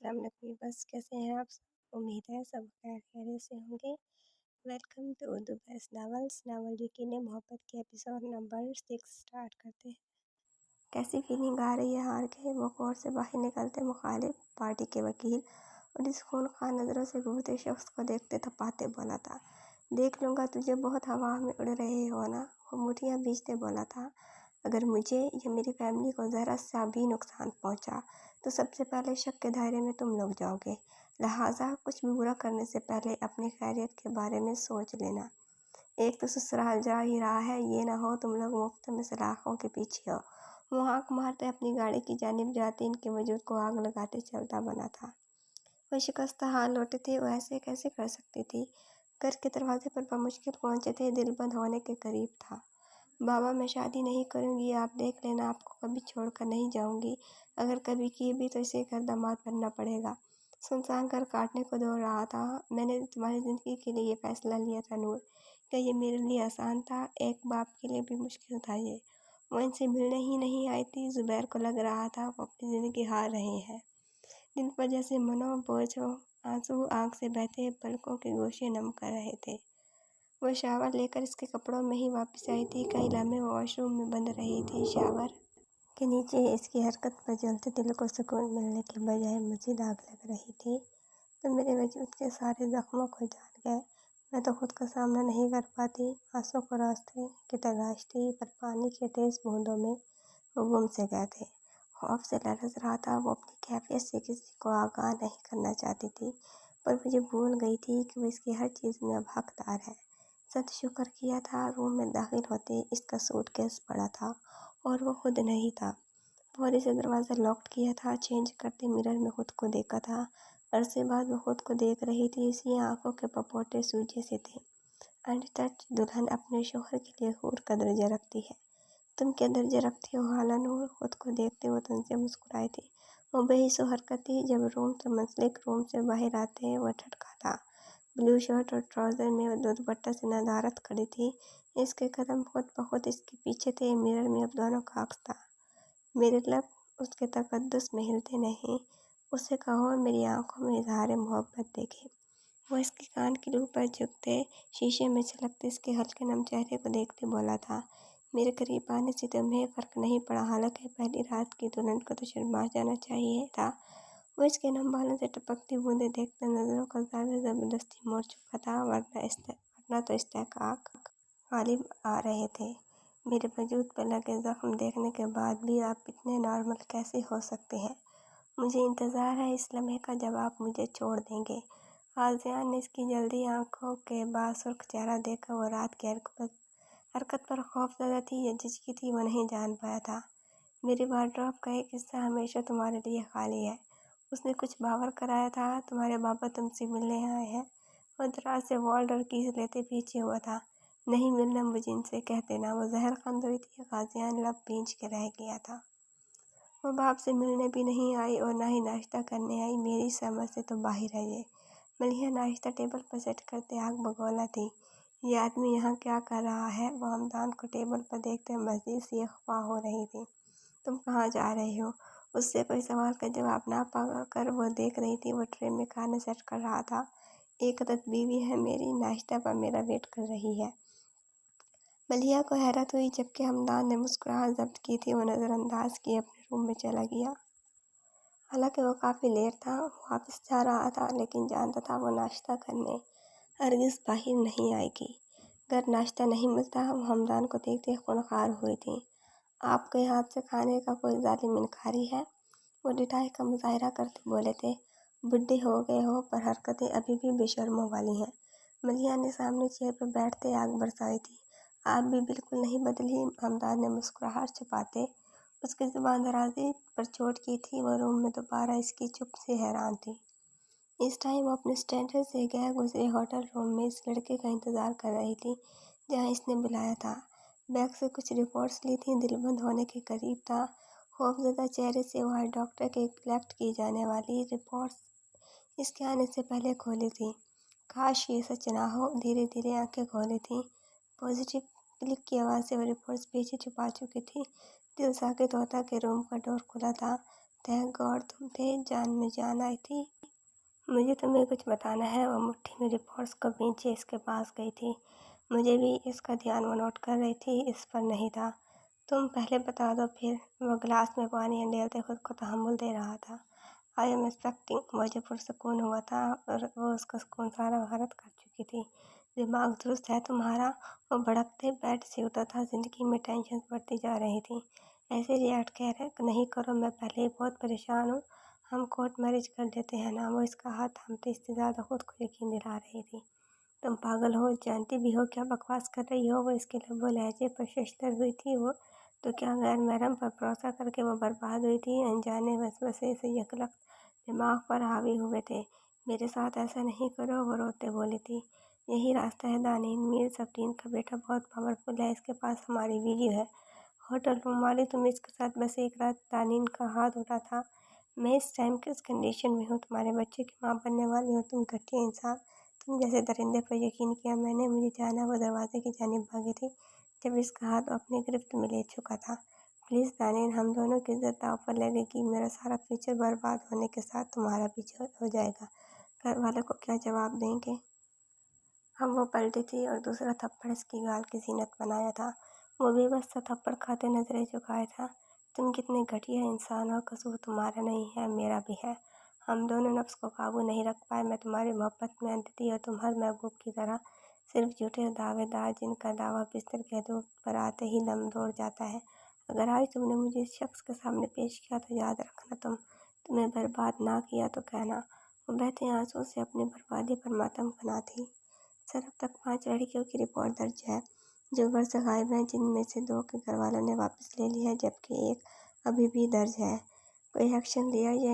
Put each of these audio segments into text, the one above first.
अस्सलाम वालेकुम। बस कैसे हैं आप सब? उम्मीद है सब खैरियत से होंगे। Welcome to Urdu best novels. Novel यकीन मोहब्बत के एपिसोड नंबर 6 स्टार्ट करते हैं। कैसी फीलिंग आ रही है हार के? वो कोर्ट से बाहर निकलते मुखालिफ पार्टी के वकील और इस खूनखार नज़रों से घूरते शख्स को देखते तपाते बोला था, देख लूँगा तुझे, बहुत हवा में उड़ रहे हो ना। वो मुठियाँ भींचते बोला था, अगर मुझे या मेरी फैमिली को ज़रा सा भी नुकसान पहुंचा तो सबसे पहले शक के दायरे में तुम लोग जाओगे। लिहाजा कुछ भी बुरा करने से पहले अपनी खैरियत के बारे में सोच लेना। एक तो ससुराल जा ही रहा है, ये ना हो तुम लोग मुफ्त में सलाखों के पीछे हो। वो आँख मारते अपनी गाड़ी की जानिब जाते इनके वजूद को आग लगाते चलता बना था। वो शिकस्ता हाल लौटे थे, वो ऐसे कैसे कर सकती थी? घर के दरवाजे पर बमुश्किल पहुंचे थे, दिल बंद होने के करीब था। बाबा, मैं शादी नहीं करूँगी, आप देख लेना, आपको कभी छोड़कर नहीं जाऊँगी। अगर कभी की भी तो इसे घर दामाद बनना पड़ेगा। सुनसान घर काटने को दौड़ रहा था। मैंने तुम्हारी ज़िंदगी के लिए ये फ़ैसला लिया था नूर। क्या ये मेरे लिए आसान था? एक बाप के लिए भी मुश्किल था ये। वो इनसे मिलने ही नहीं आई थी। ज़ुबैर को लग रहा था वो अपनी ज़िंदगी हार रहे हैं। दिन पर जैसे मनो बोझ हो, आंसू आँख से बहते पलकों के गोशे नम कर रहे थे। वो शावर लेकर इसके कपड़ों में ही वापस आई थी। कई लम्हे वॉशरूम में बंद रही थी। शावर के नीचे इसकी हरकत पर जलते दिल को सुकून मिलने के बजाय मज़ीद आग लग रही थी। तो मेरे वजूद के सारे ज़ख्मों को जान गए। मैं तो खुद का सामना नहीं कर पाती। आंसू को रास्ते की तलाश थी, पर पानी के तेज़ बूंदों में वो गुम से गए थे। खौफ से लरज़ रहा था। वो अपनी कैफियत से किसी को आगाह नहीं करना चाहती थी, पर मुझे भूल गई थी कि वो इसकी हर चीज़ में अब हकदार है। सद शुक्र किया था। रूम में दाखिल होते इसका सूटकेस पड़ा था और वो खुद नहीं था। फौरी से दरवाज़ा लॉक किया था। चेंज करते मिरर में खुद को देखा था। अरसे बाद वो खुद को देख रही थी। इसी आंखों के पपोटे सूजे से थे। अनटच दुल्हन अपने शोहर के लिए हूर का दर्जा रखती है। तुम क्या दर्जा रखती हो हाला नूर? खुद को देखते वो तुमसे मुस्कुराई थी। वो बेहिस्सो हरकत थी। जब रूम से मंसलिक रूम से बाहर आते वह ठटका था। ब्लू शर्ट और ट्राउज़र में वो दुपट्टा से नदारत खड़ी थी। इसके कदम खुद ब खुद इसके पीछे थे। मिरर में अब दोनों का अक्स था। मेरे लब उसके तकद्दुस में हिलते नहीं। उससे कहो मेरी आंखों में इजहार मोहब्बत देखे। वो इसके कान की रूह पर झुकते शीशे में छलकते इसके हल्के नम चेहरे को देखते बोला था, मेरे करीब आने से तुम्हें फ़र्क नहीं पड़ा। हालांकि पहली रात की दुल्हन को तो शर्मा जाना चाहिए था। वो इसके नम बालों से टपकती बूंदें देखकर नज़रों का जाविया ज़बरदस्ती मोड़ चुका था, वरना तो इस्तेहकाक गालिब आ रहे थे। मेरे वजूद पर लगे ज़ख्म देखने के बाद भी आप इतने नॉर्मल कैसे हो सकते हैं? मुझे इंतज़ार है इस लम्हे का जब आप मुझे छोड़ देंगे। गाज़ियान ने इसकी जल्दी आंखों के बाद सुर्ख चेहरा देखकर वो रात की हरकत पर खौफज़दा थी या झिझकी थी वो नहीं जान पाया था। मेरी वार्डरोब का एक हिस्सा हमेशा तुम्हारे लिए खाली है। उसने कुछ बावर कराया था। तुम्हारे बाबा तुमसे मिलने आए हैं। वो दराज से वॉल्ट और कीज लेते पीछे हुआ था। नहीं मिलना मुझे इनसे कह देना। वो जहर खंद हुई थी। गाज़ियान लब भींच के रह गया था। वो बाप से मिलने भी नहीं आई और ना ही नाश्ता करने आई। मेरी समझ से तो बाहर है ये। मलिहा नाश्ता टेबल पर सेट करते आग बगौला थी। ये आदमी यहाँ क्या कर रहा है? वो हमदान को टेबल पर देखते मज़ीद सी अफवाह हो रही थी। तुम कहाँ जा रहे हो? उससे कोई सवाल का जवाब ना पाकर वो देख रही थी। वो ट्रे में खाना सेट कर रहा था। एक अदद बीवी है मेरी, नाश्ता पर मेरा वेट कर रही है। मलिहा को हैरत हुई, जबकि हमदान ने मुस्कुराहट जब्त की थी। वो नज़रअंदाज किए अपने रूम में चला गया। हालांकि वो काफ़ी लेट था। वापस जा रहा था, लेकिन जानता था वो नाश्ता करने हरगिज़ बाहर नहीं आएगी। घर नाश्ता नहीं मिलता। वो हमदान को देखते खूनखार हुई थी। आपके हाथ से खाने का कोई जालिम इनकारी है? वो डिठाई का मुजाहरा करते बोले थे। बुढ़े हो गए हो, पर हरकतें अभी भी बेशर्मों वाली हैं। मलिहा ने सामने चेयर पर बैठते आग बरसाई थी। आप भी बिल्कुल नहीं बदली। हमदान ने मुस्कुराहट छुपाते उसकी जुबान दराजी पर चोट की थी। वो रूम में दोबारा इसकी चुप से हैरान थी। इस टाइम वो अपने स्टैंडर्ड से गैर गुजरे होटल रूम में इस लड़के का इंतज़ार कर रही थी जहाँ इसने बुलाया था। बैग से कुछ रिपोर्ट्स ली थी। दिल बंद होने के करीब था। खौफज़दा चेहरे से वह डॉक्टर के कलेक्ट की जाने वाली रिपोर्ट्स इसके आने से पहले खोली थी। काश ये सच ना हो। धीरे धीरे आंखें खोली थी। पॉजिटिव क्लिक की आवाज़ से वो रिपोर्ट्स पीछे छुपा चुकी थी। दिल साकित होता कि रूम का डोर खुला था। थैंक गॉड तुम थे, जान में जान आई थी। मुझे तुम्हें कुछ बताना है। वो मुट्ठी में रिपोर्ट्स को खींचे इसके पास गई थी। मुझे भी इसका ध्यान वो नोट कर रही थी, इस पर नहीं था। तुम पहले बता दो फिर। वो गिलास में पानी अंडेलते खुद को तहम्मुल दे रहा था। I am expecting. मुझे पुरसकून हुआ था और वो उसका सुकून सारा भारत कर चुकी थी। दिमाग दुरुस्त है तुम्हारा। वो भड़कते बेड से उठा था। जिंदगी में टेंशन बढ़ती जा रही थी। ऐसे रिएक्ट कह नहीं करो, मैं पहले ही बहुत परेशान हूँ। हम कोर्ट मैरिज कर लेते हैं ना। वो इसका हाथ थामते इससे ज़्यादा खुद को यकीन दिला रही थी। तुम पागल हो, जानती भी हो क्या बकवास कर रही हो। वो इसके लबो लहजे पर शशतर हुई थी। वो तो क्या गैर महरम पर भरोसा करके वो बर्बाद हुई थी। अनजाने वसवसे से यकलक दिमाग पर हावी हुए थे। मेरे साथ ऐसा नहीं करो, वो रोते बोली थी। यही रास्ता है दानिश। मीर सफरीन का बेटा बहुत पावरफुल है, इसके पास हमारी वीडियो है। होटल रूम वाली तुम इसके साथ बस एक रात। दानिश का हाथ उठा था। मैं इस टाइम किस कंडीशन में हूँ, तुम्हारे बच्चे की माँ बनने वाली हूँ। तुम घटिया इंसान। तुम जैसे दरिंदे पर यकीन किया मैंने। मुझे जाना वो दरवाजे की जानिब भागी थी जब इसका हाथ अपनी गिरफ्त में ले चुका था। प्लीज़ दानिश, हम दोनों की इज्जत दांव पर लगेगी। मेरा सारा फ्यूचर बर्बाद होने के साथ तुम्हारा भी हो जाएगा। घर वालों को क्या जवाब देंगे। अब वो पलटी थी और दूसरा थप्पड़ इसकी गाल की जीनत बनाया था। वो भी बस सा थप्पड़ खाते नजरें झुकाए था। तुम कितने घटिया इंसान हो। कसूर तुम्हारा नहीं है, मेरा भी है। हम दोनों नफ्स को काबू नहीं रख पाए। मैं तुम्हारी मोहब्बत में अंधी थी और तुम हर महबूब की तरह सिर्फ झूठे दावेदार, जिनका दावा बिस्तर के हदूद पर आते ही दम तोड़ जाता है। अगर आज तुमने मुझे इस शख्स के सामने पेश किया तो याद रखना, तुम्हें बर्बाद ना किया तो कहना। वो बहते आंसू से अपनी बर्बादी पर मातम बना थी। सर, अब तक 5 लड़कियों की रिपोर्ट दर्ज है जो घर से गायब हैं, जिनमें से 2 के घर वालों ने वापस ले लिया है, जबकि एक अभी भी दर्ज है। कोई एक्शन लिया या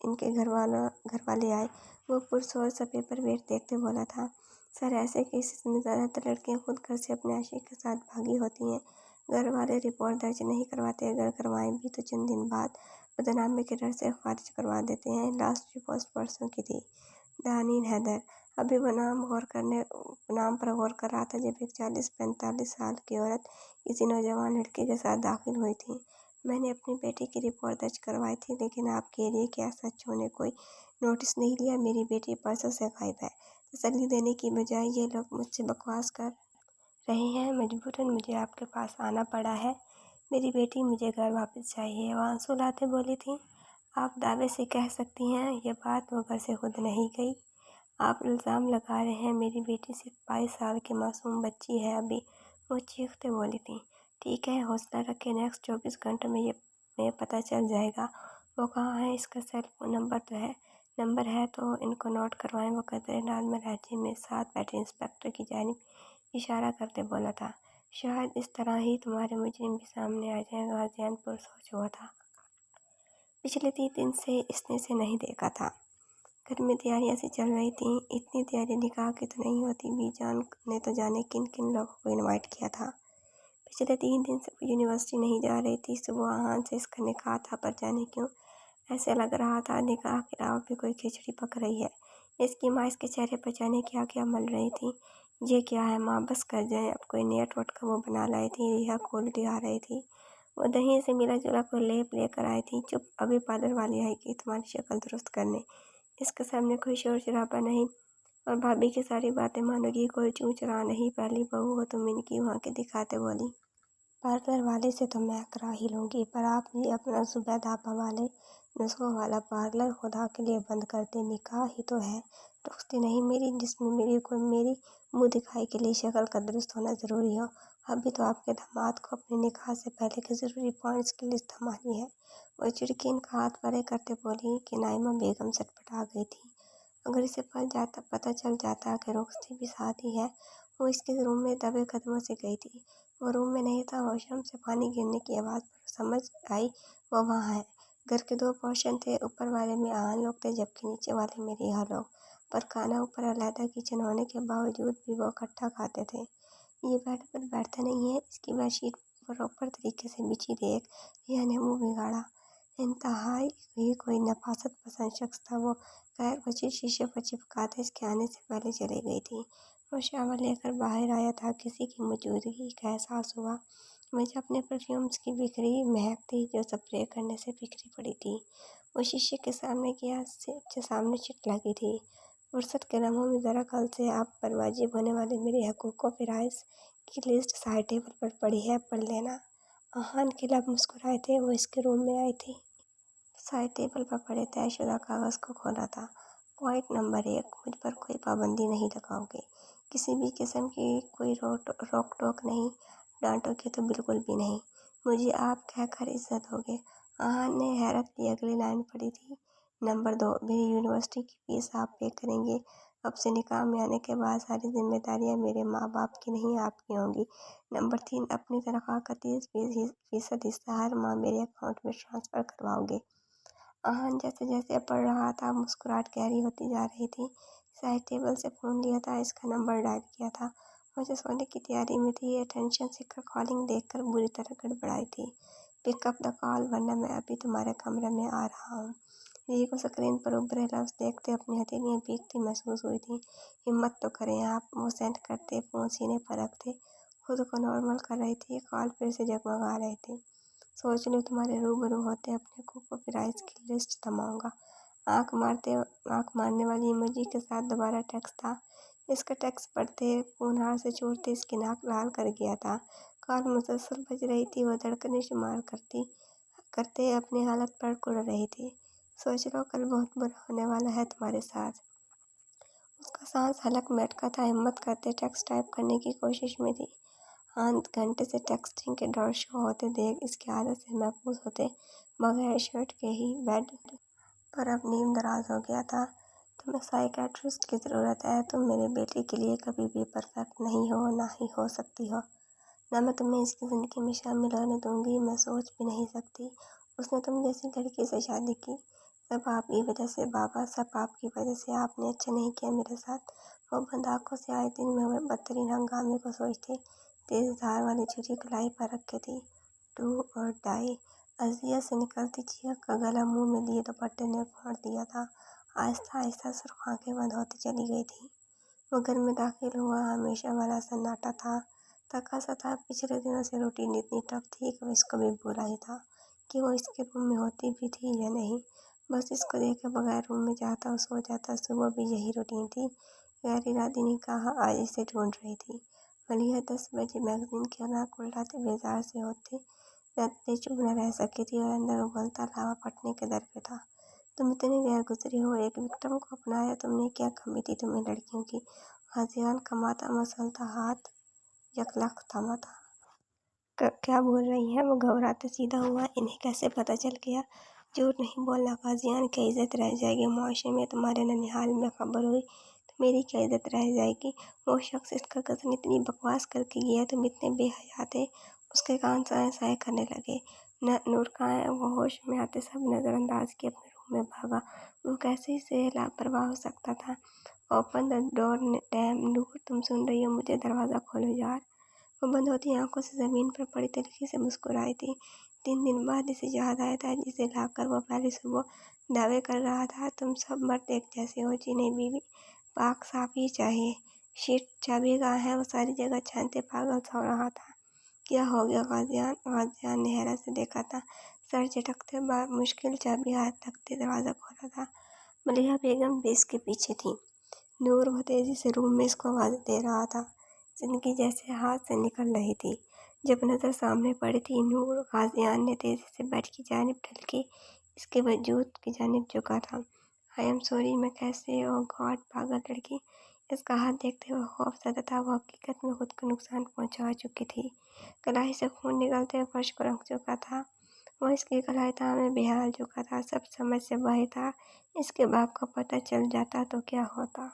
इनके घर वाले आए। वो पुरजोर सा पेपर वेट देखते बोला था। सर, ऐसे केसेस में ज़्यादातर लड़कियां खुद घर से अपने आशिक के साथ भागी होती हैं। घर वाले रिपोर्ट दर्ज नहीं करवाते। अगर करवाएं भी तो चंद दिन बाद बदनामी के डर से खारिज करवा देते हैं। लास्ट रिपोर्ट परसों की थी। दानिश हैदर। अभी वो नाम पर गौर कर रहा था जब एक 40-45 साल की औरत किसी नौजवान लड़के के साथ दाखिल हुई थी। मैंने अपनी बेटी की रिपोर्ट दर्ज करवाई थी, लेकिन आपके एरिया के SHO ने कोई नोटिस नहीं लिया। मेरी बेटी परसों से गायब है। तसल्ली देने की बजाय ये लोग मुझसे बकवास कर रहे हैं। मजबूरन मुझे आपके पास आना पड़ा है। मेरी बेटी, मुझे घर वापस चाहिए। वो आंसू लाते बोली थी। आप दावे से कह सकती हैं ये बात वो घर से खुद नहीं गई। आप इल्ज़ाम लगा रहे हैं। मेरी बेटी सिर्फ 22 साल की मासूम बच्ची है अभी। वो चीखते बोली थी। ठीक है, हौसला रखें। नेक्स्ट 24 घंटों में पता चल जाएगा वो कहाँ है। इसका सेल फोन नंबर है तो इनको नोट करवाएं। वो कतरे नाल में लहजे में साथ बैठे इंस्पेक्टर की जानिब इशारा करते बोला था। शायद इस तरह ही तुम्हारे मुजरिम भी सामने आ जाएगा। गाजियानपुर सोच हुआ था। पिछले 3 दिन से इसने इसे नहीं देखा था। घर में तैयारियां सी चल रही थीं। इतनी तैयारी निकाह की तो नहीं होती। बीजान ने तो जाने किन किन लोगों को इनवाइट किया था। पिछले 3 दिन से वो यूनिवर्सिटी नहीं जा रही थी। सुबह आहान से इसका निकाह था, पर जाने क्यों ऐसे लग रहा था निकाह के अलावा भी कोई खिचड़ी पक रही है। इसकी माँ इसके चेहरे पर जाने क्या क्या मल रही थी। ये क्या है माँ, बस कर जाए। अब कोई नया टोटका वो बना लाई थी। रिहा को उल्टी आ रही थी। वो दही से मिला जुला कोई लेप लेकर आई थी। चुप, अभी पार्लर वाली आएगी तुम्हारी शक्ल दुरुस्त करने। इसके सामने कोई शोर शराबा नहीं और भाभी की सारी बातें मानोगी। कोई चूँ चुरा नहीं। पहली बहू हो तुम इनकी, वहाँ के दिखाते बोली। पार्लर वाले से तो मैं करा ही लूँगी, पर आप ये अपना जुबैद आपा वाले नुस्खों वाला पार्लर खुदा के लिए बंद कर दे। निकाह ही तो है, रुखसती नहीं मेरी, जिसमें मेरी मुँह दिखाई के लिए शक्ल का दुरुस्त होना ज़रूरी हो। अभी तो आपके दामाद को अपने निकाह से पहले के ज़रूरी पॉइंट्स की लिस्ट थमानी है। वो चिड़की इनका हाथ परे करते बोली कि नाइमा बेगम चटपटा गई थी। अगर इसे पता चल जाता कि रुखसती भी साथ ही है। वो इसके रूम में दबे कदमों से गई थी। वो रूम में नहीं था। वॉशरूम से पानी गिरने की आवाज़ पर समझ आई वो वहाँ है। घर के 2 पोर्शन थे। ऊपर वाले में आहान लोग थे, जबकि नीचे वाले में रिहा लोग। पर खाना ऊपर अलहदा किचन होने के बावजूद भी वो इकट्ठा खाते थे। ये बेड पर बैठता नहीं है। इसकी बेडशीट प्रॉपर तरीके से बिछी देख रिहा ने मुँह बिगाड़ा। इंतहाई ही कोई नफासत पसंद शख्स था वो। खैर, वो चीज़ शीशे पर चिपकाते इसके आने से पहले चली गई थी। वो शावर लेकर बाहर आया था। किसी की मौजूदगी का एहसास हुआ। मुझे अपने परफ्यूम्स की बिखरी महक थी जो स्प्रे करने से बिखरी पड़ी थी। वो शीशे के सामने सामने चिट लगी थी। फुर्सत के लम्हों में ज़रा कल से आप पर वाजिब होने वाले मेरे हकूक़ व फ़राइज़ की लिस्ट साइड टेबल पर पड़ी है, पढ़ लेना। आहान के लब मुस्कुराए थे। वो इसके रूम में आई थी। साइड टेबल पर पड़े तयशुदा कागज़ को खोला था। पॉइंट नंबर 1, मुझ पर कोई पाबंदी नहीं लगाओगे। किसी भी किस्म की कोई रोक टोक नहीं। डांटोगे तो बिल्कुल भी नहीं। मुझे आप कहकर इज्जत दोगे। आहान ने हैरत की अगली लाइन पढ़ी थी। नंबर 2, मेरी यूनिवर्सिटी की फीस आप पे करेंगे। अब से निकाह में आने के बाद सारी जिम्मेदारियां मेरे माँ बाप की नहीं आपकी होंगी। नंबर 3, अपनी तनख्वाह का 30% हिस्सा हर माह मेरे अकाउंट में ट्रांसफ़र करवाओगे। आहान जैसे जैसे पढ़ रहा था मुस्कुराहट गहरी होती जा रही थी। साइड टेबल से फ़ोन लिया था, इसका नंबर डायल किया था। मुझे सोने की तैयारी में थी। अटेंशन सीकर कॉलिंग देखकर बुरी तरह गड़बड़ाई थी। पिकअप द कॉल वरना मैं अभी तुम्हारे कमरे में आ रहा हूँ। री को स्क्रीन पर उभरे लफ्ज़ देखते अपनी हथेलियाँ भीगती महसूस हुई थी। हिम्मत तो करें आप। वो सेंड करते फ़ोन सीने पर रखते। खुद को नॉर्मल कर रही थी। कॉल फिर से जगमगा रहे थे। सोच लो तुम्हारे रूबरू होते अपने को फ़राइज़ की लिस्ट थमाऊंगा। आंख मारने वाली इमोजी के साथ दोबारा टेक्स्ट था। इसका टेक्स्ट पढ़ते होनहार से छोड़ते इसकी नाक लाल कर गया था। कॉल मुसलसल बज रही थी। वो धड़कनें शुमार करते अपनी हालत पर कुढ़ रहे थे। सोच लो कल बहुत बुरा होने वाला है तुम्हारे साथ। उसका सांस हलक में अटका था। हिम्मत करते टेक्स्ट टाइप करने की कोशिश में थी। आध घंटे से टेक्सटिंग के दौर शो होते देख इसकी आदत से महफूज होते बगैर शर्ट के ही बेड पर अब नींद दराज हो गया था। तुम्हें साइकियाट्रिस्ट की ज़रूरत है। तुम मेरे बेटे के लिए कभी भी परफेक्ट नहीं हो, ना ही हो सकती हो। ना मैं तुम्हें इसकी ज़िंदगी में शामिल होने दूंगी। मैं सोच भी नहीं सकती। उसने तुम जैसी लड़की से शादी की। सब आपकी वजह से बाबा, सब आपकी वजह से। आपने अच्छा नहीं किया मेरे साथ। वो बंद आँखों से आए दिन में हुए बदतरीन हंगामे को सोचते तेज धार वाली छुरी कलाई पर रखी थी। डू और डाई। अजिया से निकलती चीख का गला मुंह में लिए दुपट्टे ने फाड़ दिया था। आहिस्ता आहिस्ता सुर्ख आंखें बंद होती चली गई थी। वो घर में दाखिल हुआ। हमेशा वाला सन्नाटा था। थका सा था। पिछले दिनों से रूटीन इतनी टफ थी कि इसको भी भूला ही था कि वो इसके रूम में होती भी थी या नहीं। बस इसको देखे बगैर रूम में जाता और सो जाता। सुबह भी यही रूटीन थी। गैर इरादी ने कहा आज इसे ढूंढ रही थी। मलिहा 10 बजे मैगजीन की अनाक उल्टाते बेजार से होते रहते चुप न रह सकी थी और अंदर उबलता लावा फटने के दर पे था। तुम इतनी गैर गुजरी हो। एक विक्टिम को अपनाया। तुमने क्या कमी थी तुम्हें लड़कियों की। गाजियान का माथा मसलता हाथ यकलख थमा था। क्या बोल रही है। वो घबराते सीधा हुआ। इन्हें कैसे पता चल गया। झूठ नहीं बोलना। गाजियान की इज्जत रह जाएगी। मुआशरे में तुम्हारे ननिहाल में खबर हुई तो मेरी क्या इज्जत रह जाएगी। वो शख्स इसका कज़न इतनी बकवास करके गया। तुम इतने बेहया थे। उसके कान साए साए करने लगे। नूर कहाँ है। वो होश में आते सब नज़रअंदाज किए अपने रूम में भागा। वो कैसे इसे लापरवाह हो सकता था। ओपन द डोर डैम नूर, तुम सुन रही हो मुझे। दरवाज़ा खोलो यार। वो बंद होती आंखों से ज़मीन पर पड़ी तिल्की से मुस्कुराई थी। 3 दिन बाद इसे याद आया था जिसे लाकर वो पहली सुबह दावे कर रहा था तुम सब मर्द एक जैसे हो। जी नहीं बीवी, पाक साफ ही चाहिए। शिट, चाबी कहाँ है। वो सारी जगह छानते पागल सा हो रहा था। क्या हो गया गाजियान। गाजियान ने हैरत से देखा था। सर झटकते बाद मुश्किल चाबी हाथ रखते दरवाज़ा खोला था। मलिहा बेगम भी इसके पीछे थी। नूर वो तेज़ी से रूम में इसको आवाज़ दे रहा था। जिंदगी जैसे हाथ से निकल रही थी जब नज़र सामने पड़ी थी। नूर। गाजियान ने तेज़ी से बेड की जानिब ढलके इसके वजूद की जानिब झुका था। I am sorry. मैं कैसे। ओ गॉड, पागल लड़की। इसका हाथ देखते हुए खौफ ज़दा था। वो हकीकत में खुद को नुकसान पहुंचा चुकी थी। कलाई से खून निकलते हुए फर्श को रंग चुका था। वो इसकी कलाई में बेहाल चुका था। सब समझ से बाहर था। इसके बाप को पता चल जाता तो क्या होता।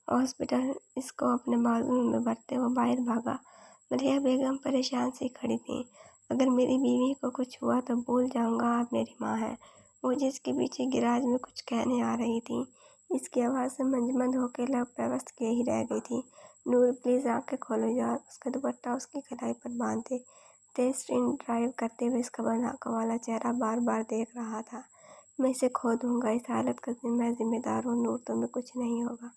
हॉस्पिटल इसको अपने बाजू में भरते हुए बाहर भागा। मलिहा बेगम परेशान सी खड़ी थी। अगर मेरी बीवी को कुछ हुआ तो भूल जाऊंगा आप मेरी माँ हैं। वो जिसके पीछे गिराज में कुछ कहने आ रही थी। इसकी आवाज़ से मंजमंद होकर लब व्यवस्थ किए ही रह गई थी। नूर प्लीज़ आंखें खोलो यार। उसका दुपट्टा उसकी कलाई पर बांधे तेज ट्रेन ड्राइव करते हुए इसका बंद आंखों वाला चेहरा बार बार देख रहा था। मैं इसे खो दूंगा। इस हालत का मैं जिम्मेदार हूँ। नूर, तुम्हें कुछ नहीं होगा।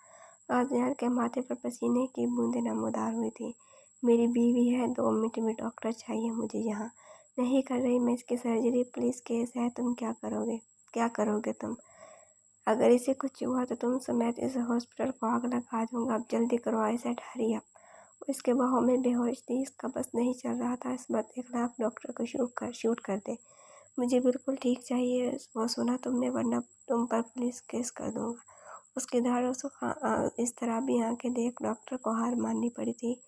गाजियान के माथे पर पसीने की बूंदें नमूदार हुई थी। मेरी बीवी है, 2 मिनट में डॉक्टर चाहिए मुझे यहाँ। नहीं कर रही मैं इसकी सर्जरी, पुलिस केस है, तुम क्या करोगे तुम? अगर इसे कुछ हुआ तो तुम समेत इस हॉस्पिटल को आग लगा दूंगा। अब जल्दी करो, आई सेड हरी अप। वो इसके बाहों में बेहोश थी, इसका बस नहीं चल रहा था। इस बात 1 लाख डॉक्टर को शूट कर दे, मुझे बिल्कुल ठीक चाहिए। वो सुना तुमने, वरना तुम पर पुलिस केस कर दूंगा। उसकी धाड़ों से इस तरह भी आंखें देख डॉक्टर को हार माननी पड़ी थी।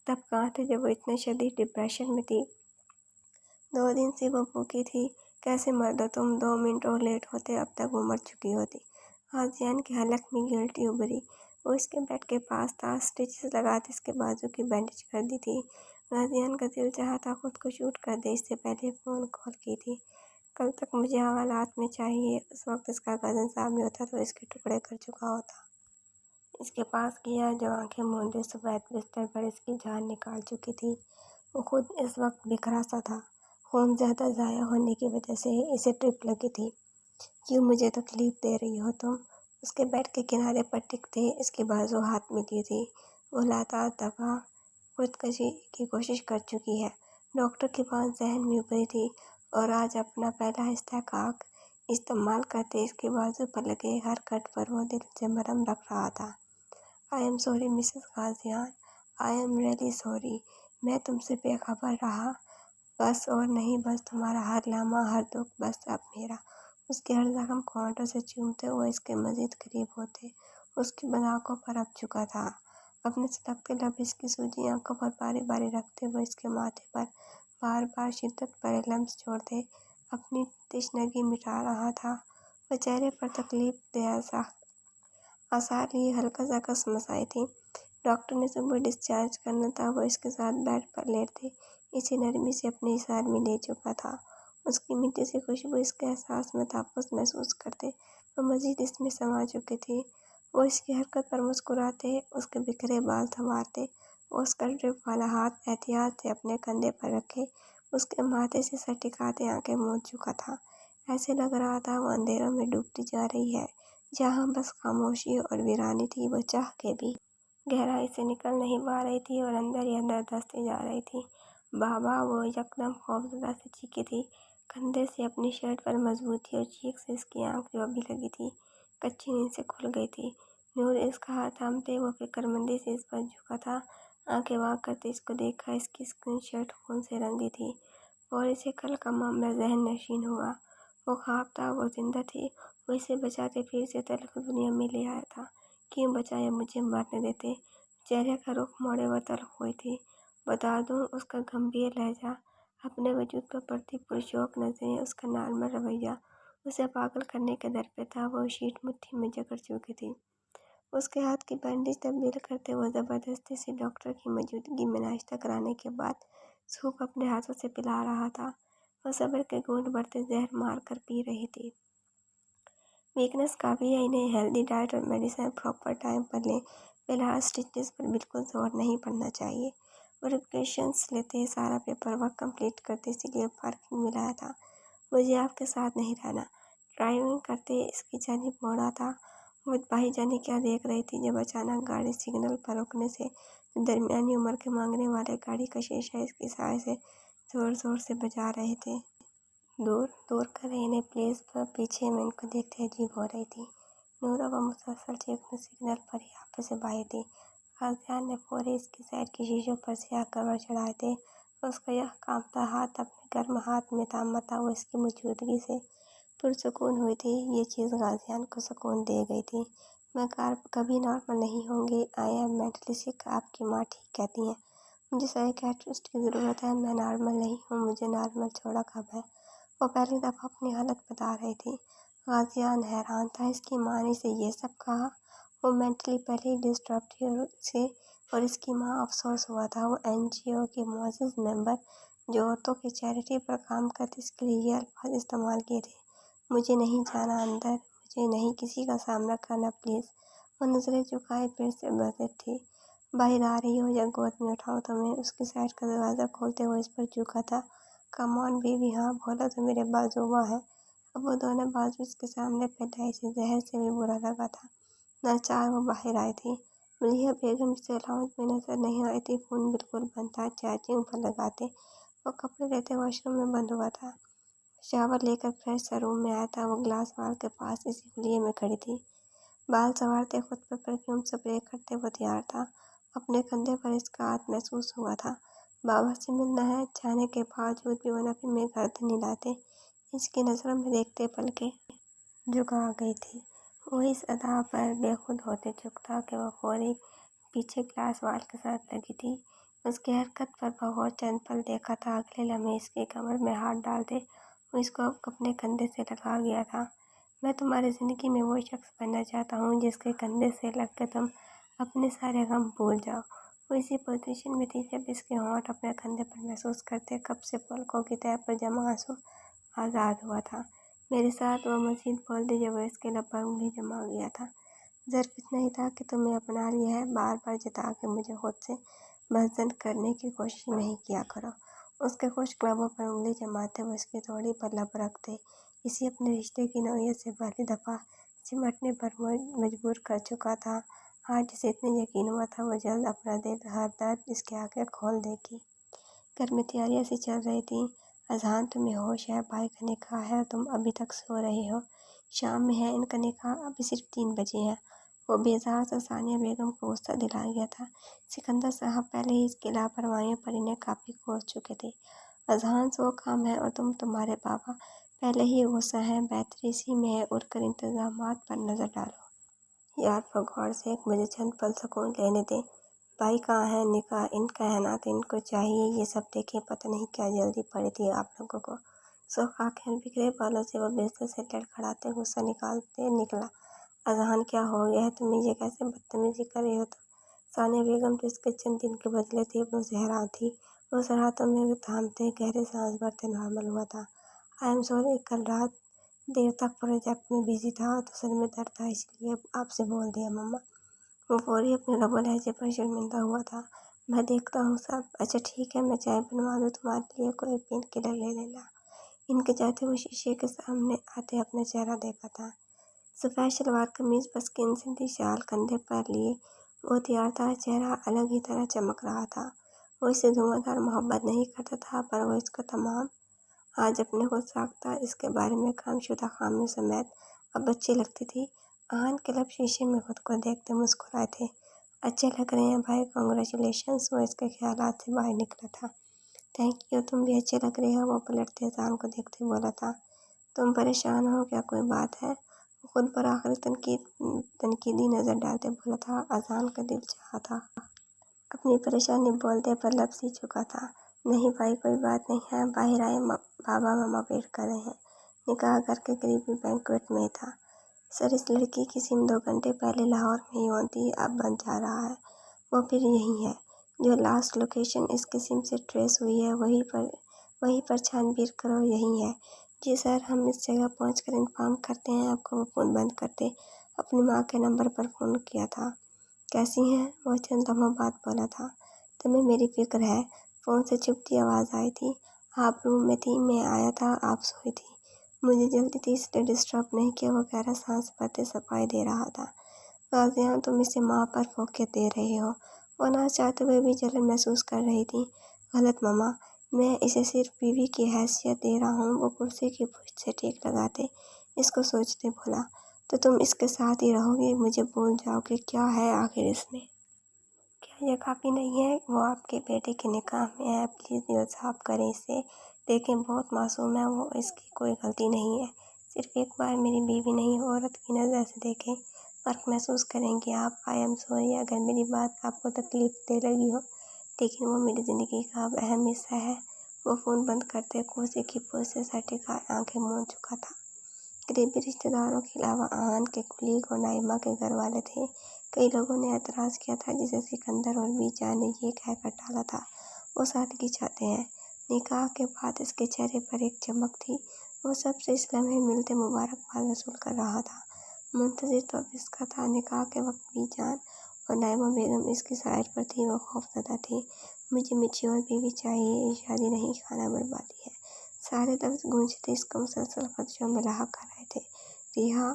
तब कहाँ थे जब वो इतने शदीद डिप्रेशन में थी। 2 दिन से वो भूखी थी। कैसे मर दो तुम, 2 मिनट और लेट होते अब तक वो मर चुकी होती। आसियान की हालत में गिल्टी उभरी। वो इसके बेड के पास था, स्टिचेस लगाते इसके बाजू की बैंडेज कर दी थी। गाजियान का दिल चाहा था खुद को शूट कर दे, इससे पहले फ़ोन कॉल की थी। कल तक मुझे हवालात में चाहिए। उस वक्त इसका कज़न सामने होता तो इसके टुकड़े कर चुका होता। इसके पास किया जो आंखें मूंदे सुबह बिस्तर पर इसकी जान निकाल चुकी थी। वो खुद इस वक्त बिखरा सा था। खून ज़्यादा ज़ाया होने की वजह से इसे ट्रिप लगी थी। क्यों मुझे तकलीफ़ दे रही हो तुम? उसके बेड के किनारे पर टिकते इसकी बाजू हाथ में दी थी। वो लाता दफा खुदकशी की कोशिश कर चुकी है। डॉक्टर की बात जहन में उभरी थी और आज अपना पहला इस्तेकाक इस्तेमाल करते इसके बाजू पर लगे हर कट पर वो दिल से मरहम रख रहा था। I am sorry Mrs Ghazian, I am really sorry. मैं तुमसे बेखबर रहा, बस और नहीं बस तुम्हारा हर लम्हा, हर दुख बस अब मेरा। उसके हर जख्म को होंठों से चूमते हुए इसके मज़ीद करीब होते उसकी बंद आँखों पर अब चुका था। अपने सलगते लब इसकी सूजी आँखों पर बारी बारी रखते हुए इसके माथे पर बार बार शिद्दत भरे लम्स छोड़ते अपनी तशनगी मिटा रहा था। वह चेहरे पर तकलीफ दे आसार लिए हल्का सा कसमस आई थी। डॉक्टर ने सुबह डिस्चार्ज करना था। वो इसके साथ बेड पर लेटते इसे नरमी से अपने इशार में ले चुका था। उसकी मिट्टी से खुशबू इसके एहसास में तहफ़्फ़ुज़ महसूस करते वो मज़ीद इसमें समा चुके थे। वो इसकी हरकत पर मुस्कुराते, उसके बिखरे बाल संवारते, वो उसका ड्रिप वाला हाथ एहतियात से अपने कंधे पर रखे उसके माथे से सर टिकाते आंखें मूंद चुका था। ऐसे लग रहा था वो अंधेरों में डूबती जा रही है, जहाँ बस खामोशी और वीरानी थी। वो चाह के भी गहराई से निकल नहीं पा रही थी और अंदर ही अंदर धंसती जा रही थी। बाबा, वो यकदम खौफजदा से चीखी थी। कंधे से अपनी शर्ट पर मजबूती और चीख से इसकी आंख जो अभी लगी थी कच्ची नींद से खुल गई थी। नूर इसका हाथ थामते वो फिक्रमंदी से इस पर झुका था। आंखें वाक करते इसको देखा। इसकी स्किन शर्ट खून से रंगी थी और इसे कल का मामला जहन नशीन हुआ। वो ख्वाब था, वो जिंदा थी। वो इसे बचाते फिर से तल्ख दुनिया में ले आया था। क्यों बचाया, मुझे मरने देते। चेहरे का रुख मोड़े वो तल्ख हुई थी। बता दूं, उसका गंभीर लहजा, अपने वजूद पर पड़ती पुरशौक नजरें, उसका नॉर्मल रवैया उसे पागल करने के दर पे था। वो शीट मुट्ठी में जकड़ चुकी थी। उसके हाथ की बैंडेज तब्दील करते वो ज़बरदस्ती से डॉक्टर की मौजूदगी में नाश्ता कराने के बाद सूप अपने हाथों से पिला रहा था। वह सब्र के घूंट भरते जहर मार कर पी रही थी। वीकनेस काफ़ी है, इन्हें हेल्दी डाइट और मेडिसिन प्रॉपर टाइम पर लें। फिलहाल स्टिचेस पर बिल्कुल जोर नहीं पड़ना चाहिए। वेरिफिकेशंस लेते सारा पेपर वर्क कंप्लीट करते इसीलिए पार्किंग में लाया था। मुझे आपके साथ नहीं रहना। ड्राइविंग करते इसकी जानिब मोड़ा था। वो भाई जाने क्या देख रही थी जब अचानक गाड़ी सिग्नल पर रुकने से दरमियानी उम्र के मांगने वाले गाड़ी का शीशा इसकी साय से जोर जोर से बजा रहे थे। दूर दूर कर इन्हें प्लीज़, पर पीछे में इनको देखते अजीब हो रही थी। नूरा व मुसलसल चीखने सिग्नल पर ही आपस से बाई थी। गाजियान ने फौरी इसकी साइड के शीशों पर स्याह कवर चढ़ाए थे। उसका यह कांपता हाथ अपने गर्म हाथ में थामा था। वो इसकी मौजूदगी से पुरसुकून हुई थी। ये चीज़ गाजियान को सुकून दे गई थी। मैं कभी नॉर्मल नहीं होंगी। आई एम मेंटली सिक, आपकी माँ ठीक कहती हैं। मुझे साइकियाट्रिस्ट की ज़रूरत है। मैं नॉर्मल नहीं हूँ, मुझे नॉर्मल छोड़ा कब है। वो पहली दफ़ा अपनी हालत बता रही थी। गाजियान हैरान था, इसकी माँ ने इसे ये सब कहा। वो मेंटली पहले ही डिस्टर्ब थी और इसकी माँ अफसोस हुआ था। वो NGO के मुअज़्ज़ज़ मेंबर जो औरतों की चैरिटी पर काम करते इसके लिए ये अल्फाज इस्तेमाल किए थे। मुझे नहीं जाना अंदर, मुझे नहीं किसी का सामना करना प्लीज़। वो नज़रें झुकाए फिर से बजट थी। बाहर आ रही हो या गोद में उठाओ तुम्हें। उसकी साइड का दरवाज़ा खोलते हुए इस पर झुका था। कम ऑन बेबी, हाँ बोला तो मेरे बाजू हुआ है। अब वो दोनों बाजू इसके सामने फैलाई से जहर से भी बुरा लगा था। नाचार वो बाहर आई थी। मलिहा बेगम से लाउंज में नजर नहीं आई थी। फोन बिल्कुल बंद था, चार्जिंग पर लगाते वो कपड़े लेते वॉशरूम में बंद हुआ था। शावर लेकर फ्रेश सा रूम में आया था। वो ग्लास वाल के पास इसी खुलिये में खड़ी थी, बाल संवारते, खुद पर परफ्यूम स्प्रे करते वो तैयार था। अपने कंधे पर इसका हाथ महसूस हुआ था। बाबा से मिलना है, जाने के बावजूद भी वो नफी में गर्दन हिलाते, इसकी नजरों में देखते पलके झुका गई थी। वो इस अदा पर बेखुद होते चुकता कि वो फौरी पीछे ग्लास वाल के साथ लगी थी। उसकी हरकत पर बहुत चंद पल देखा था। अगले लम्हे इसके कमर में हाथ डालते वो इसको अपने कंधे से लगा गया था। मैं तुम्हारी ज़िंदगी में वो शख्स बनना चाहता हूँ जिसके कंधे से लग के तुम अपने सारे गम भूल जाओ। वो इसी पोजीशन में थी जब इसके होंठ अपने कंधे पर महसूस करते कब से पलकों की तह पर जमा आंसू आज़ाद हुआ था। मेरे साथ वो मजीद बोलती जब वो इसके लब पर उंगली जमा गया था। ज़र्फ इतना ही था कि तुम्हें अपना लिया है, बार बार जता के मुझे खुद से भजन करने की कोशिश नहीं किया करो। उसके खुश्क लबों पर उंगली जमाते वो इसकी थोड़ी पर लब रखते इसी अपने रिश्ते की नौयत से पहली दफ़ा सिमटने पर मजबूर कर चुका था। आज जिसे इतने यकीन हुआ था वो जल्द अपना दिल हर दर्द इसके आगे खोल देगी। घर में तैयारियां सी चल रही थी। अजहान तुम्हें होश है, भाई का निकाह है, तुम अभी तक सो रहे हो। शाम में है इनका निकाह, अभी सिर्फ 3 बजे है। वो बेजार से सानिया बेगम को गुस्सा दिला गया था। सिकंदर साहब पहले ही इसकी लापरवाहियों पर इन्हें काफ़ी कोस चुके थे। अजहान से वो काम है और तुम्हारे पापा पहले ही गुस्सा है, बेहतरी इसी में है, उठकर इंतजामात पर नज़र डालो। यार वो गौर से मुझे चंद पल सुकून लेने दे। भाई कहाँ है, निकाह इनका है ना, तो इनको चाहिए ये सब देखें। पता नहीं क्या जल्दी पड़ी थी आप लोगों को। सुख आंखें बिखरे बालों से वो बिस्तर से लड़खड़ाते गुस्सा निकालते निकला। अजहान क्या हो गया है तुम्हें, ये कैसे बदतमीजी कर रही हो तुम? सानिया बेगम तो इसके चंद दिन के बदले थी, वो हैरान थी। उस रातों में थामते गहरे सांस भरते नॉर्मल हुआ था। आई एम सॉरी, कल रात देर तक प्रोजेक्ट में बिजी था तो सर में दर्द था, इसलिए आपसे बोल दिया मम्मा। वो फौरी अपने लबो लहजे पर शर्मिंदा हुआ था। मैं देखता हूँ सब। अच्छा ठीक है, मैं चाय बनवा दूँ तुम्हारे लिए, कोई पेन किलर ले लेना। इनके जाते हुए शीशे के सामने आते अपना चेहरा देखा था। सफ़ेद शलवार कमीज पर स्किन सिंधी शाल कंधे पर लिए वो तैयार था। चेहरा अलग ही तरह चमक रहा था। वो इससे धुआंधार मोहब्बत नहीं करता था, पर वो इसको तमाम आज अपने को साख्ता इसके बारे में कामशुदा खामियों समेत अब अच्छी लगती थी। आहान के लब शीशे में खुद को देखते मुस्कुराए थे। अच्छे लग रहे हैं भाई, कॉन्ग्रेचुलेशंस। वो इसके ख्यालात से बाहर निकला था। थैंक यू, तुम भी अच्छे लग रहे हो। वो पलटते अजान को देखते बोला था। तुम परेशान हो क्या, कोई बात है? वो खुद पर आखिरी तनकीदी नज़र डालते बोला था। अजान का दिल चाहा था अपनी परेशानी बोलते, पर लब सी चुका था। नहीं भाई, कोई बात नहीं है, बाहर आए, बाबा मामा वेट कर रहे हैं। निकाह घर के करीबी बैंक्वेट में था। सर इस लड़की की सिम 2 घंटे पहले लाहौर में ही होती, अब बन जा रहा है। वो फिर यही है। जो लास्ट लोकेशन इसकी सिम से ट्रेस हुई है वहीं पर छानबीन करो, यही है। जी सर, हम इस जगह पहुंचकर इन्फॉर्म करते हैं आपको। वो फ़ोन बंद करते अपनी माँ के नंबर पर फ़ोन किया था। कैसी हैं? वो चंद लम्हों बाद बोला था। तुम्हें मेरी फिक्र है। फ़ोन से चुभती आवाज़ आई थी। आप रूम में थी, मैं आया था, आप सोई थी। मुझे जल्दी थी इसलिए डिस्टर्ब नहीं किया। वो गहरा सांस भरते सफाई दे रहा था। गाजियान, तुम इसे माँ पर फोकियत दे रहे हो। वो ना चाहते हुए भी जलन महसूस कर रही थी। गलत मम्मा, मैं इसे सिर्फ बीवी की हैसियत दे रहा हूँ। वो कुर्सी की पुष्ट से टेक लगाते इसको सोचते बोला। तो तुम इसके साथ ही रहोगे, मुझे भूल जाओगे, क्या है आखिर इसमें? क्या यह काफ़ी नहीं है? वो आपके बेटे के निकाह में है, प्लीज़ दिल साफ करें इसे। देखें बहुत मासूम है वो, इसकी कोई गलती नहीं है। सिर्फ एक बार मेरी बीवी नहीं, औरत की नज़र से देखें, फ़र्क महसूस करेंगे आप। आई एम सॉरी अगर मेरी बात आपको तकलीफ़ दे लगी हो, लेकिन वो मेरी ज़िंदगी का अब अहम हिस्सा है। वो फ़ोन बंद करते कुर्सी की पोस्ट से सटे का आंखें मूंद चुका था। करीबी रिश्तेदारों के अलावा आहान के कुलीग और नाइमा के घर वाले थे। कई लोगों ने एतराज़ किया था, जिसे सिकंदर और बीजान ने ये कहकर टाला था वो सादगी चाहते हैं। निकाह के बाद इसके चेहरे पर एक चमक थी। वो सबसे इस लम्हे मिलते मुबारकबाद वसूल कर रहा था। मुंतज़िर तो अब इसका था। निकाह के वक्त बीजान और नाइमा बेगम इसकी साइड पर थी। वो खौफज़दा थी। मुझे मैच्योर बीवी चाहिए, ये शादी नहीं, खाना बर्बादी है। सारे लफ्ज़ गूंजते इसको मुसलसल खदशों में लाहा कर रहे थे। रिहा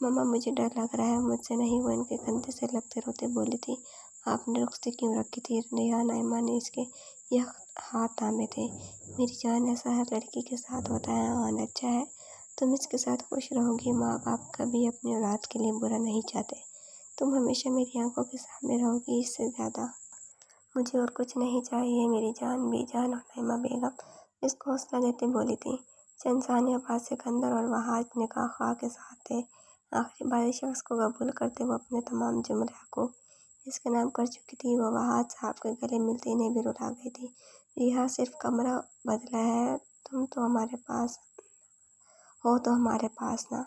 मम्मा मुझे डर लग रहा है, मुझसे नहीं। वो इनके कंधे से लगते रोते बोली थी। आपने रुखसती क्यों रखी थी? नेहा नाइमा ने इसके यह हाथ थामे थे। मेरी जान, ऐसा हर लड़की के साथ होता है। हाँ अच्छा है, तुम इसके साथ खुश रहोगी। माँ बाप कभी अपनी औलाद के लिए बुरा नहीं चाहते। तुम हमेशा मेरी आंखों के सामने रहोगी, इससे ज़्यादा मुझे और कुछ नहीं चाहिए। मेरी जान बेजान। और नाइमा बेगम इसको हौसला देते बोली थी। चंद सानिया बाद सिकंदर और वहाज निकाह ख्वाह के साथ थे। आखिरी बार इस शख्स को कबूल करते वो अपने तमाम जुमरा को इसके नाम कर चुकी थी। वो वहाज साहब के गले मिलते इन्हें भी रुला गई थी। रिहा सिर्फ कमरा बदला है, तुम तो हमारे पास हो तो हमारे पास ना।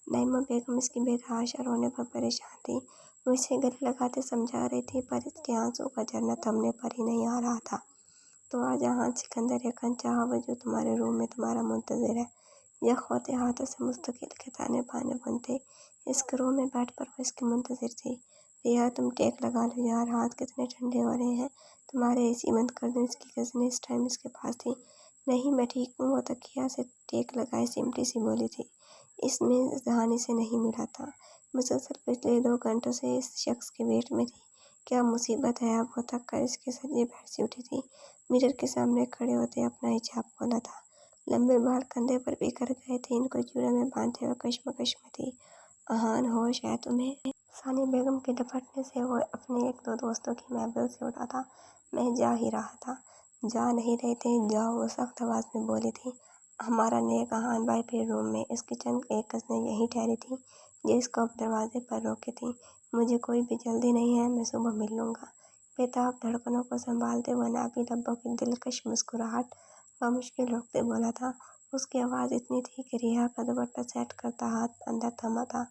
नाइमा बेगम इसकी बेतहाशा रोने पर परेशान थी। वो इसे गले लगाते समझा रही थी, पर इसके आंसू का झरना थमने पर ही नहीं आ रहा था। तो आ जहाँ सिकंदर, एक अनचाहा वजूद तुम्हारे रूम में तुम्हारा मुंतजिर है। यह खोते हाथों से मुस्तकिल के ताने बाने बनते इसके रूम में बेड पर वो इसकी मुंतजिर थी। रिया तुम टेक लगा लो यार, हाथ कितने ठंडे हो रहे हैं। तुम्हारे एसी बंद कर दूं? इसकी कज़िन इस टाइम इसके पास थी। नहीं मैं ठीक हूँ, वो तकिया से टेक लगाए सिमटी सी बोली थी। इसमें जहानी से नहीं मिला था। मुसलसल पिछले 2 घंटों से इस शख्स के वेट में थी। क्या मुसीबत है? अब वो थक कर इसके सजे बैठ से उठी थी। मिरर के सामने खड़े होते अपना हिजाब खोला था। लंबे बाल कंधे पर बिखर गए थे, इनको जूड़े में बांधे हुए कश्मकश में थी। अहान होश है तुम्हें? सानी बेगम के डपटने से वो अपने 1-2 दोस्तों की महफिल से उठा था। मैं जा ही रहा था। जा नहीं रहे थे? जाओ, वो सख्त आवाज में बोली थी। हमारा नेक अहान भाई फिर रूम में। इसकी चंद एक कज़नें यहीं ठहरी थी जो इसको अब दरवाजे पर रोकी थी। मुझे कोई भी जल्दी नहीं है, मैं सुबह मिल लूँगा। बेताब धड़कनों को संभालते हुए नापी लब्बों की दिलकश मुस्कुराहट का मुश्किल रोकते बोला था। उसकी आवाज़ इतनी थी कि रिहा का दुपट्टा सेट करता हाथ अंदर थमा था।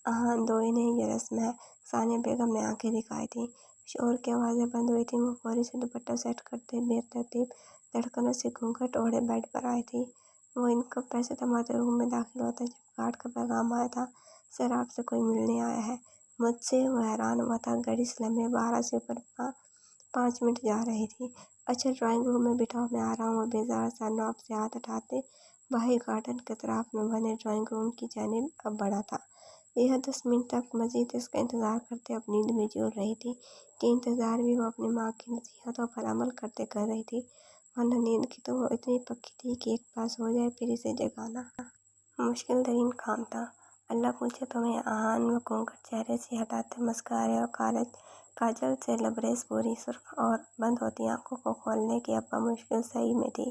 हाँ दो इन्हें ये रस्म है। सानिया बेगम ने आंखें दिखाई थी। शोर की आवाज़ें बंद हुई थी। वो फौरी से दुपट्टा सेट करते बेतरतीब धड़कनों से घूंघट ओढ़े बेड पर आई थी। वो इनका पैसे थमाते रूम में दाखिल होता जब गार्ड का पैगाम आया था, सर आपसे कोई मिलने आया है। मुझसे? वो हैरान हुआ था। घड़ी से लम्हे 12 से ऊपर 5 मिनट जा रही थी। अच्छा ड्राइंग रूम में बिठाओ, मैं आ रहा हूँ। बेजार सा नॉब से हाथ हटाते बाहर गार्डन के तरफ में बने ड्राइंग रूम की जानिब अब बढ़ा था। यह 10 मिनट तक मजीद इसका इंतज़ार करते अब नींद में झूल रही थी कि इंतज़ार भी वो अपनी माँ की नसीहतों पर अमल करते कर रही थी, वरना नींद की तो वो इतनी पक्की थी कि एक पास हो जाए फिर इसे जगाना मुश्किल तरीन काम था। अल्लाह पूछे तुम्हें। आहान व घूंघट चेहरे से हटाते मस्कारे और काजल से लबरेज पूरी सुर्ख और बंद होती आंखों को खोलने की अब्बा मुश्किल सही में थी।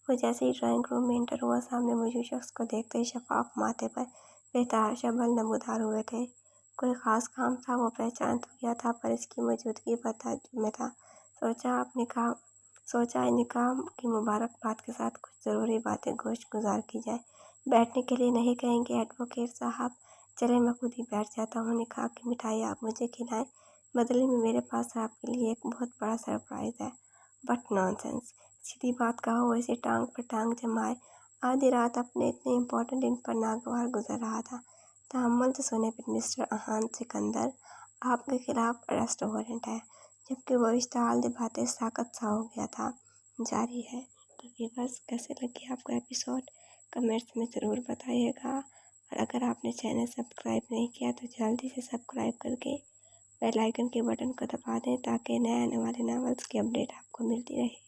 वो जैसे ही ड्राइंग रूम में एंटर हुआ, सामने मौजूद शख्स को देखते ही शफाफ माथे पर बेतहाशा बल नमूदार हुए थे। कोई ख़ास काम था, वो पहचान तो गया था, पर इसकी मौजूदगी पर ताज्जुब में था। सोचा निकाह की मुबारकबाद के साथ कुछ ज़रूरी बातें गोश्त गुजार की जाए। बैठने के लिए नहीं कहेंगे एडवोकेट साहब? चले मैं खुद ही बैठ जाता हूँ। निकाह की मिठाई आप मुझे खिलाएं, बदले में मेरे पास आपके लिए एक बहुत बड़ा सरप्राइज़ है। बट नॉनसेंस, सीधी बात कहो, वैसे टांग पर टांग जमाए। आधी रात अपने इतने इम्पोर्टेंट दिन पर नागवार गुजर रहा था। तहम्मुल से सुने फिर मिस्टर अहान सिकंदर, आपके खिलाफ अरेस्ट वारंट है। जबकि वो इश्तहाल दिखाते साकत सा हो गया था। जारी है। तो व्यूअर्स, कैसे लगे आपको एपिसोड? कमेंट्स में ज़रूर बताइएगा। और अगर आपने चैनल सब्सक्राइब नहीं किया तो जल्दी से सब्सक्राइब करके बेल आइकन के बटन को दबा दें ताकि नए आने वाले नॉवेल्स की अपडेट आपको मिलती रहे।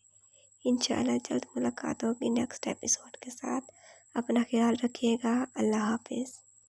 इंशाल्लाह जल्द मुलाकात होगी नेक्स्ट एपिसोड के साथ। अपना ख्याल रखिएगा। अल्लाह हाफिज़।